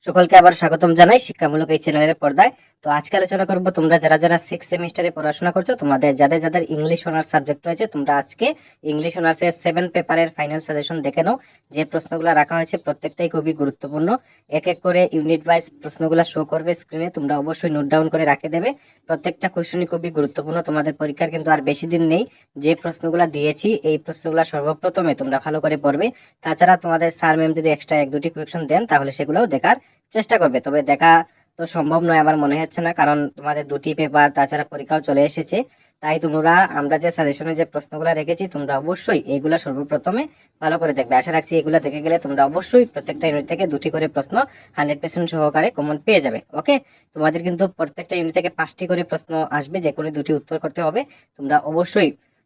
সকলকে আবার স্বাগতম জানাই শিক্ষামূলক এই চ্যানেলের পর্দায়। তো আজকে আলোচনা করব তোমরা যারা যারা 6 সেমিস্টারে পড়াশোনা করছো, তোমাদের যাদের যাদের ইংলিশ অনার্স সাবজেক্ট রয়েছে, তোমরা আজকে ইংলিশ অনার্সের 7 পেপারের ফাইনাল সাজেশন দেখে নাও। যে প্রশ্নগুলো রাখা হয়েছে প্রত্যেকটাই খুবই গুরুত্বপূর্ণ। এক এক করে ইউনিট ওয়াইজ প্রশ্নগুলো শো করবে স্ক্রিনে, তোমরা অবশ্যই নোট ডাউন করে রাখে দেবে। প্রত্যেকটা কোশ্চেনই খুবই গুরুত্বপূর্ণ। তোমাদের পরীক্ষার কিন্তু আর বেশি দিন নেই। যে প্রশ্নগুলো দিয়েছি এই প্রশ্নগুলো সর্বপ্রথমে তোমরা ভালো করে পড়বে। তাছাড়া তোমাদের স্যার ম্যাম যদি এক্সট্রা 1-2টি কোয়েশ্চেন দেন তাহলে সেগুলোও দেখার চেষ্টা করবে। তবে দেখা তো সম্ভব নয় আমার মনে হচ্ছে না, কারণ তোমাদের 2টি পেপার তাছাড়া পরীক্ষাও চলে এসেছে। তাই তোমরা আমরা যে সাজেশনে যে প্রশ্নগুলো রেখেছি তোমরা অবশ্যই এইগুলা সর্বপ্রথমে ভালো করে দেখবে। আশা রাখছি এগুলো দেখে গেলে তোমরা অবশ্যই প্রত্যেকটা ইউনিট থেকে 2টি করে প্রশ্ন 100% সহকারে কমন পেয়ে যাবে। ওকে, তোমাদের কিন্তু প্রত্যেকটা ইউনিট থেকে 5টি করে প্রশ্ন আসবে, যে কোনো 2টি উত্তর করতে হবে।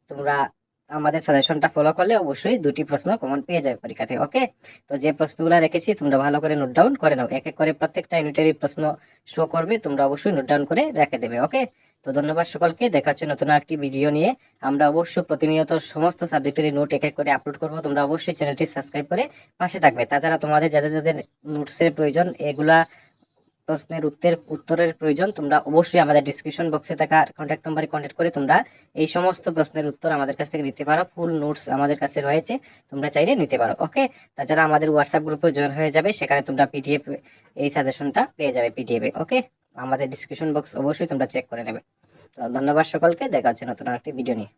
তোমরা আমাদের সাজেশনটা ফলো করলে অবশ্যই 2টি প্রশ্ন কমন পেয়ে যাবে পরীক্ষাতে। ওকে, তো যে প্রশ্নগুলো রেখেছি তোমরা ভালো করে নোট ডাউন করে নাও। এক এক করে প্রত্যেকটা ইউনিটেরই প্রশ্ন শো করবে, তোমরা অবশ্যই নোট ডাউন করে রেখে দেবে। ওকে, তো ধন্যবাদ সকলকে। দেখা হচ্ছে নতুন একটি ভিডিও নিয়ে। আমরা অবশ্যই প্রতিনিয়ত সমস্ত সাবজেক্টেরই নোট এক এক করে আপলোড করবো। তোমরা অবশ্যই চ্যানেলটি সাবস্ক্রাইব করে পাশে থাকবে। তাছাড়া তোমাদের যাদের যাদের নোটসের প্রয়োজন, এগুলা প্রশ্নের উত্তরের প্রয়োজন, তোমরা অবশ্যই আমাদের ডিসক্রিপশন বক্সে থাকা কন্ট্যাক্ট নাম্বারে কন্ট্যাক্ট করে তোমরা এই সমস্ত প্রশ্নের উত্তর আমাদের কাছ থেকে নিতে পারো। ফুল নোটস আমাদের কাছে রয়েছে, তোমরা চাইলে নিতে পারো। ওকে, তাছাড়া আমাদের হোয়াটসঅ্যাপ গ্রুপে জয়েন হয়ে যাবে, সেখানে তোমরা পিডিএফ এই সাজেশনটা পেয়ে যাবে পিডিএফে। ওকে, আমাদের ডিসক্রিপশন বক্স অবশ্যই তোমরা চেক করে নেবে। তো ধন্যবাদ সকলকে। দেখা হচ্ছে নতুন একটি ভিডিও নিয়ে।